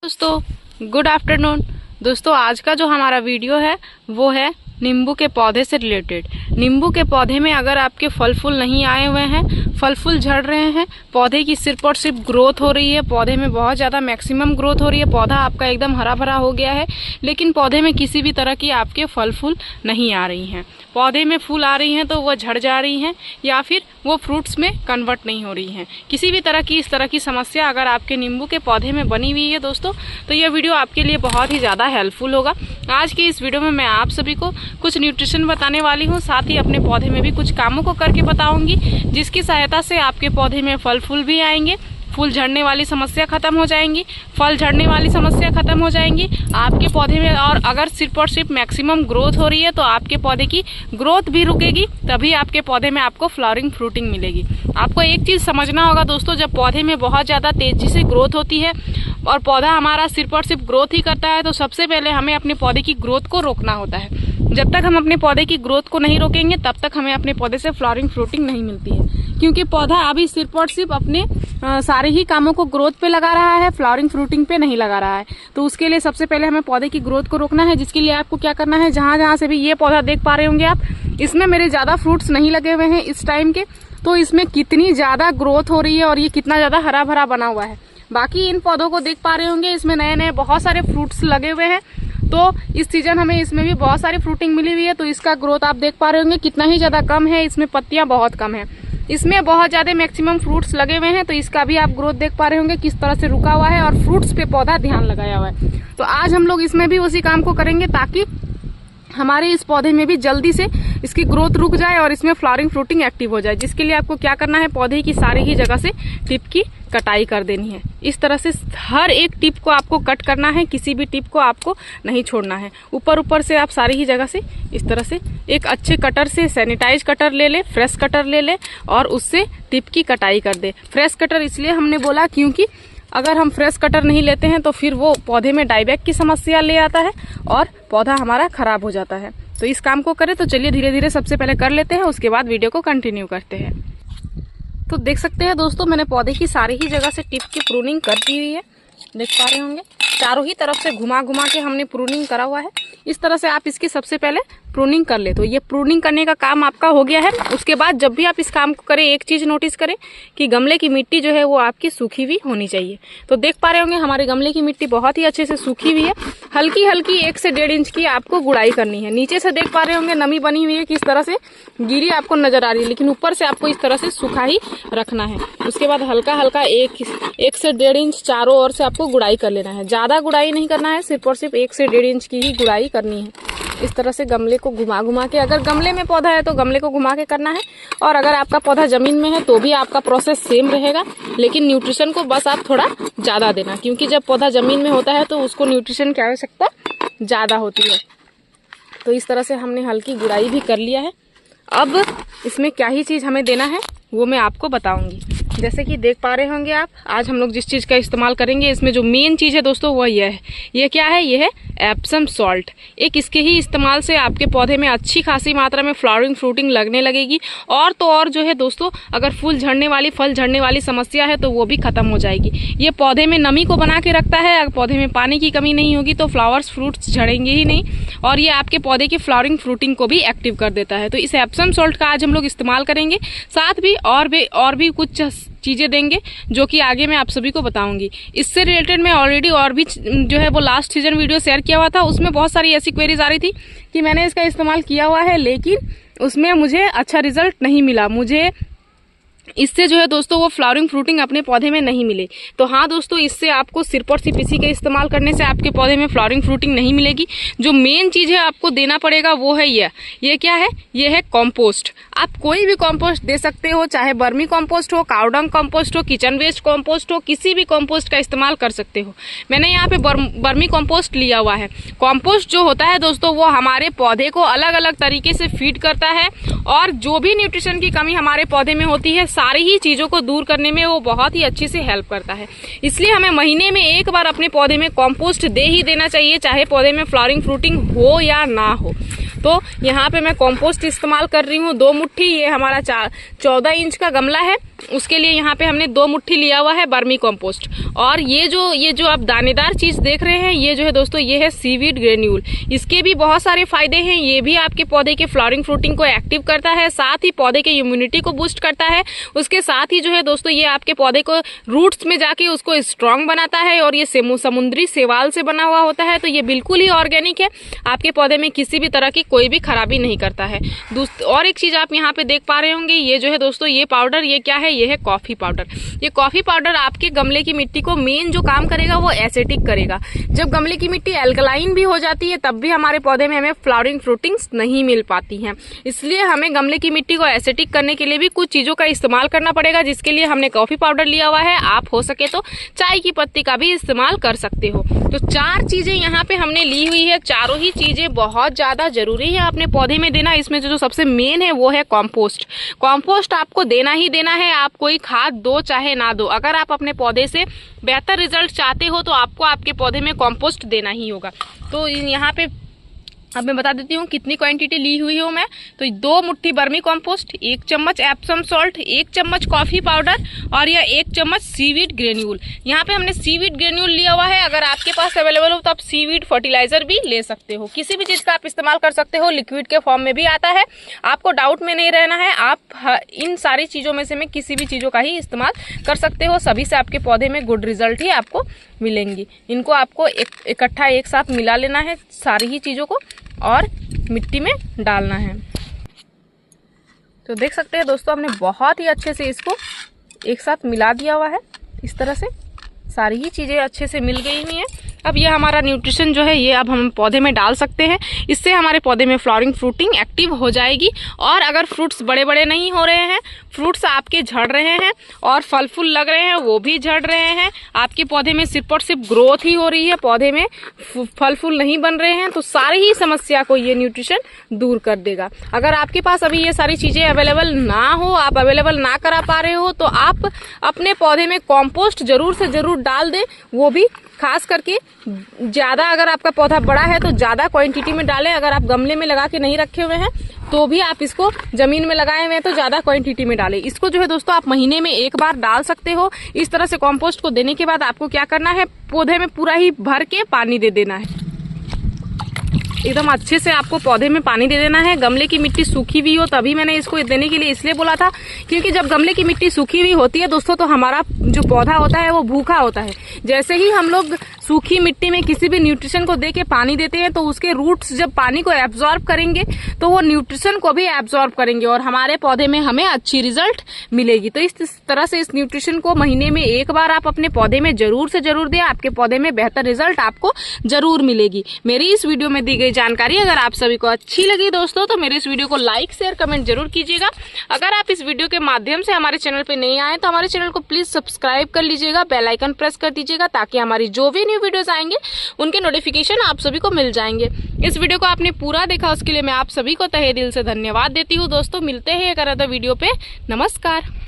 दोस्तों good afternoon. दोस्तों आज का जो हमारा वीडियो है वो है नींबू के पौधे से रिलेटेड। नींबू के पौधे में अगर आपके फल फूल नहीं आए हुए हैं, फल फूल झड़ रहे हैं, पौधे की सिर्फ और सिर्फ ग्रोथ हो रही है, पौधे में बहुत ज़्यादा मैक्सिमम ग्रोथ हो रही है, पौधा आपका एकदम हरा भरा हो गया है, लेकिन पौधे में किसी भी तरह की आपके फल फूल नहीं आ रही हैं, पौधे में फूल आ रही हैं तो वह झड़ जा रही हैं या फिर वो फ्रूट्स में कन्वर्ट नहीं हो रही हैं, किसी भी तरह की इस तरह की समस्या अगर आपके नींबू के पौधे में बनी हुई है दोस्तों, तो यह वीडियो आपके लिए बहुत ही ज़्यादा हेल्पफुल होगा। आज की इस वीडियो में मैं आप सभी को कुछ न्यूट्रिशन बताने वाली हूँ, साथ ही अपने पौधे में भी कुछ कामों को करके बताऊंगी, जिसकी सहायता से आपके पौधे में फल फूल भी आएंगे, फूल झड़ने वाली समस्या खत्म हो जाएंगी, फल झड़ने वाली समस्या खत्म हो जाएंगी आपके पौधे में। और अगर सिर्फ और सिर्फ मैक्सिमम ग्रोथ हो रही है तो आपके पौधे की ग्रोथ भी रुकेगी, तभी आपके पौधे में आपको फ्लावरिंग फ्रूटिंग मिलेगी। आपको एक चीज़ समझना होगा दोस्तों, जब पौधे में बहुत ज़्यादा तेज़ी से ग्रोथ होती है और पौधा हमारा सिर्फ और सिर्फ ग्रोथ ही करता है, तो सबसे पहले हमें अपने पौधे की ग्रोथ को रोकना होता है। जब तक हम अपने पौधे की ग्रोथ को नहीं रोकेंगे तब तक हमें अपने पौधे से फ्लावरिंग फ्रूटिंग नहीं मिलती है, क्योंकि पौधा अभी सिर्फ और सिर्फ अपने सारे ही कामों को ग्रोथ पे लगा रहा है, फ्लावरिंग फ्रूटिंग पे नहीं लगा रहा है। तो उसके लिए सबसे पहले हमें पौधे की ग्रोथ को रोकना है, जिसके लिए आपको क्या करना है, जहां जहां से भी ये पौधा देख पा रहे होंगे आप, इसमें मेरे ज्यादा फ्रूट्स नहीं लगे हुए हैं इस टाइम के, तो इसमें कितनी ज्यादा ग्रोथ हो रही है और ये कितना ज्यादा हरा भरा बना हुआ है। बाकी इन पौधों को देख पा रहे होंगे, इसमें नए नए बहुत सारे फ्रूट्स लगे हुए हैं, तो इस सीजन हमें इसमें भी बहुत सारी फ्रूटिंग मिली हुई है, तो इसका ग्रोथ आप देख पा रहे होंगे कितना ही ज्यादा कम है, इसमें पत्तियां बहुत कम है, इसमें बहुत ज्यादा मैक्सिमम फ्रूट्स लगे हुए हैं, तो इसका भी आप ग्रोथ देख पा रहे होंगे किस तरह से रुका हुआ है और फ्रूट्स पे पौधा ध्यान लगाया हुआ है। तो आज हम लोग इसमें भी उसी काम को करेंगे ताकि हमारे इस पौधे में भी जल्दी से इसकी ग्रोथ रुक जाए और इसमें फ्लावरिंग फ्रूटिंग एक्टिव हो जाए। जिसके लिए आपको क्या करना है, पौधे की सारी ही जगह से टिप की कटाई कर देनी है। इस तरह से हर एक टिप को आपको कट करना है, किसी भी टिप को आपको नहीं छोड़ना है। ऊपर से आप सारी ही जगह से इस तरह से एक अच्छे कटर से, सैनिटाइज कटर ले ले, फ्रेश कटर ले ले और उससे टिप की कटाई कर दे। फ्रेश कटर इसलिए हमने बोला क्योंकि अगर हम फ्रेश कटर नहीं लेते हैं तो फिर वो पौधे में डाईबैक की समस्या ले आता है और पौधा हमारा खराब हो जाता है। तो इस काम को करें तो चलिए धीरे धीरे सबसे पहले कर लेते हैं, उसके बाद वीडियो को कंटिन्यू करते हैं। तो देख सकते हैं दोस्तों, मैंने पौधे की सारी ही जगह से टिप की प्रूनिंग कर दी हुई है, देख पा रहे होंगे, चारों ही तरफ से घुमा घुमा के हमने प्रूनिंग करा हुआ है। इस तरह से आप इसकी सबसे पहले प्रूनिंग कर ले। तो ये प्रूनिंग करने का काम आपका हो गया है। उसके बाद जब भी आप इस काम को करें, एक चीज नोटिस करें कि गमले की मिट्टी जो है वो आपकी सूखी हुई होनी चाहिए। तो देख पा रहे होंगे हमारे गमले की मिट्टी बहुत ही अच्छे से सूखी हुई है, हल्की हल्की 1 से 1.5 इंच की आपको गुड़ाई करनी है। नीचे से देख पा रहे होंगे नमी बनी हुई है, किस तरह से गिरी आपको नजर आ रही है, लेकिन ऊपर से आपको इस तरह से सूखा ही रखना है। उसके बाद हल्का हल्का 1 से 1.5 इंच चारों ओर से आपको गुड़ाई कर लेना है। ज्यादा गुड़ाई नहीं करना है, सिर्फ और सिर्फ 1 से 1.5 इंच की ही गुड़ाई करनी है। इस तरह से गमले को घुमा घुमा के, अगर गमले में पौधा है तो गमले को घुमा के करना है, और अगर आपका पौधा जमीन में है तो भी आपका प्रोसेस सेम रहेगा, लेकिन न्यूट्रिशन को बस आप थोड़ा ज्यादा देना, क्योंकि जब पौधा जमीन में होता है तो उसको न्यूट्रिशन की आवश्यकता ज्यादा होती है। तो इस तरह से हमने हल्की गुड़ाई भी कर लिया है। अब इसमें क्या ही चीज हमें देना है वो मैं आपको बताऊंगी। जैसे कि देख पा रहे होंगे आप, आज हम लोग जिस चीज़ का इस्तेमाल करेंगे, इसमें जो मेन चीज़ है दोस्तों वो ये है। ये क्या है? ये है एप्सम सॉल्ट। एक इसके ही इस्तेमाल से आपके पौधे में अच्छी खासी मात्रा में फ्लावरिंग फ्रूटिंग लगने लगेगी, और तो और जो है दोस्तों, अगर फूल झड़ने वाली, फल झड़ने वाली समस्या है तो वो भी खत्म हो जाएगी। ये पौधे में नमी को बना के रखता है, अगर पौधे में पानी की कमी नहीं होगी तो फ्लावर्स फ्रूट्स झड़ेंगे ही नहीं, और ये आपके पौधे की फ्लावरिंग फ्रूटिंग को भी एक्टिव कर देता है। तो इस एप्सम सॉल्ट का आज हम लोग इस्तेमाल करेंगे, साथ भी और भी कुछ चीजें देंगे जो कि आगे मैं आप सभी को बताऊंगी। इससे रिलेटेड मैं ऑलरेडी और भी जो है वो लास्ट सीजन वीडियो शेयर किया हुआ था, उसमें बहुत सारी ऐसी क्वेरीज आ रही थी कि मैंने इसका इस्तेमाल किया हुआ है लेकिन उसमें मुझे अच्छा रिजल्ट नहीं मिला, मुझे इससे जो है दोस्तों वो फ्लावरिंग फ्रूटिंग अपने पौधे में नहीं मिले। तो हाँ दोस्तों, इससे आपको सिर्फ और सिर्फ इसी का इस्तेमाल करने से आपके पौधे में फ्लावरिंग फ्रूटिंग नहीं मिलेगी। जो मेन चीज़ है आपको देना पड़ेगा वो है ये क्या है? ये है कॉम्पोस्ट। आप कोई भी कॉम्पोस्ट दे सकते हो, चाहे बर्मी कॉम्पोस्ट हो, काउडंग कॉम्पोस्ट हो, किचन वेस्ट कॉम्पोस्ट हो, किसी भी कॉम्पोस्ट का इस्तेमाल कर सकते हो। मैंने यहाँ पे बर्मी कॉम्पोस्ट लिया हुआ है। कॉम्पोस्ट जो होता है दोस्तों वो हमारे पौधे को अलग अलग तरीके से फीड करता है, और जो भी न्यूट्रिशन की कमी हमारे पौधे में होती है सारी ही चीजों को दूर करने में वो बहुत ही अच्छे से हेल्प करता है। इसलिए हमें महीने में एक बार अपने पौधे में कॉम्पोस्ट दे ही देना चाहिए, चाहे पौधे में फ्लावरिंग फ्रूटिंग हो या ना हो। तो यहाँ पे मैं कॉम्पोस्ट इस्तेमाल कर रही हूँ 2 मुट्ठी। ये हमारा 14 इंच का गमला है, उसके लिए यहाँ पे हमने 2 मुट्ठी लिया हुआ है वर्मी कंपोस्ट। और ये जो आप दानेदार चीज़ देख रहे हैं, ये जो है दोस्तों, ये है सीवीड ग्रेन्यूल। इसके भी बहुत सारे फायदे हैं। ये भी आपके पौधे के फ्लावरिंग फ्रूटिंग को एक्टिव करता है, साथ ही पौधे के इम्यूनिटी को बूस्ट करता है। उसके साथ ही जो है दोस्तों, ये आपके पौधे को रूट्स में जाके उसको स्ट्रांग बनाता है। और ये समुद्री शैवाल से बना हुआ होता है, तो ये बिल्कुल ही ऑर्गेनिक है, आपके पौधे में किसी भी तरह की कोई भी खराबी नहीं करता है। और एक चीज़ आप यहाँ पे देख पा रहे होंगे, ये जो है दोस्तों, ये पाउडर, ये क्या है, ये है कॉफ़ी पाउडर। ये कॉफ़ी पाउडर आपके गमले की मिट्टी को मेन जो काम करेगा वो एसिडिक करेगा। जब गमले की मिट्टी एल्कलाइन भी हो जाती है तब भी हमारे पौधे में हमें फ्लावरिंग फ्रूटिंग्स नहीं मिल पाती हैं। इसलिए हमें गमले की मिट्टी को एसिडिक करने के लिए भी कुछ चीज़ों का इस्तेमाल करना पड़ेगा, जिसके लिए हमने कॉफ़ी पाउडर लिया हुआ है। आप हो सके तो चाय की पत्ती का भी इस्तेमाल कर सकते हो। तो 4 चीज़ें यहाँ पे हमने ली हुई है। चारों ही चीज़ें बहुत ज़्यादा ज़रूरी है अपने पौधे में देना। इसमें जो सबसे मेन है वो है कॉम्पोस्ट। कॉम्पोस्ट आपको देना ही देना है, आप कोई खाद दो चाहे ना दो। अगर आप अपने पौधे से बेहतर रिजल्ट चाहते हो तो आपको आपके पौधे में कॉम्पोस्ट देना ही होगा। तो यहाँ पे अब मैं बता देती हूँ कितनी क्वांटिटी ली हुई हूँ मैं। तो 2 मुट्ठी वर्मी कंपोस्ट, 1 चम्मच एप्सम सॉल्ट, 1 चम्मच कॉफ़ी पाउडर और यह 1 चम्मच सीवीड ग्रेन्यूल। यहाँ पे हमने सीवीड ग्रेन्यूल लिया हुआ है। अगर आपके पास अवेलेबल हो तो आप सीवीड फर्टिलाइजर भी ले सकते हो। किसी भी चीज़ का आप इस्तेमाल कर सकते हो, लिक्विड के फॉर्म में भी आता है। आपको डाउट में नहीं रहना है, आप इन सारी चीज़ों में से मैं किसी भी चीज़ों का ही इस्तेमाल कर सकते हो। सभी से आपके पौधे में गुड रिजल्ट ही आपको मिलेंगी। इनको आपको इकट्ठा एक साथ मिला लेना है सारी ही चीज़ों को और मिट्टी में डालना है। तो देख सकते हैं दोस्तों, हमने बहुत ही अच्छे से इसको एक साथ मिला दिया हुआ है। इस तरह से सारी ही चीज़ें अच्छे से मिल गई हुई हैं। अब ये हमारा न्यूट्रिशन जो है ये अब हम पौधे में डाल सकते हैं। इससे हमारे पौधे में फ्लावरिंग फ्रूटिंग एक्टिव हो जाएगी। और अगर फ्रूट्स बड़े बड़े नहीं हो रहे हैं, फ्रूट्स आपके झड़ रहे हैं और फल फूल लग रहे हैं वो भी झड़ रहे हैं, आपके पौधे में सिर्फ और सिर्फ ग्रोथ ही हो रही है, पौधे में फल फूल नहीं बन रहे हैं, तो सारी ही समस्या को ये न्यूट्रिशन दूर कर देगा। अगर आपके पास अभी ये सारी चीज़ें अवेलेबल ना हो, आप अवेलेबल ना करा पा रहे हो, तो आप अपने पौधे में कॉम्पोस्ट जरूर से जरूर डाल दें। वो भी खास करके ज़्यादा, अगर आपका पौधा बड़ा है तो ज़्यादा क्वांटिटी में डालें। अगर आप गमले में लगा के नहीं रखे हुए हैं तो भी आप इसको ज़मीन में लगाए हुए हैं तो ज़्यादा क्वांटिटी में डालें। इसको जो है दोस्तों आप महीने में 1 बार डाल सकते हो। इस तरह से कॉम्पोस्ट को देने के बाद आपको क्या करना है, पौधे में पूरा ही भर के पानी दे देना है। एकदम अच्छे से आपको पौधे में पानी दे देना है। गमले की मिट्टी सूखी हुई हो तभी मैंने इसको देने के लिए इसलिए बोला था, क्योंकि जब गमले की मिट्टी सूखी हुई होती है दोस्तों, तो हमारा जो पौधा होता है वो भूखा होता है। जैसे ही हम लोग सूखी मिट्टी में किसी भी न्यूट्रिशन को दे के पानी देते हैं तो उसके रूट्स जब पानी को एब्जॉर्ब करेंगे तो वो न्यूट्रिशन को भी एब्जॉर्ब करेंगे और हमारे पौधे में हमें अच्छी रिजल्ट मिलेगी। तो इस तरह से इस न्यूट्रिशन को महीने में 1 बार आप अपने पौधे में जरूर से जरूर दें। आपके पौधे में बेहतर रिजल्ट आपको जरूर मिलेगी। मेरी इस वीडियो में दी गई जानकारी अगर आप सभी को अच्छी लगी दोस्तों, तो मेरे इस वीडियो को लाइक शेयर कमेंट जरूर कीजिएगा। अगर आप इस वीडियो के माध्यम से हमारे चैनल पे नहीं आए तो हमारे चैनल को प्लीज सब्सक्राइब कर लीजिएगा, बेल आइकन प्रेस कर दीजिएगा, ताकि हमारी जो भी न्यू वीडियोस आएंगे उनके नोटिफिकेशन आप सभी को मिल जाएंगे। इस वीडियो को आपने पूरा देखा उसके लिए मैं आप सभी को तहे दिल से धन्यवाद देती हूँ। दोस्तों मिलते हैं एक अदर वीडियो पे। नमस्कार।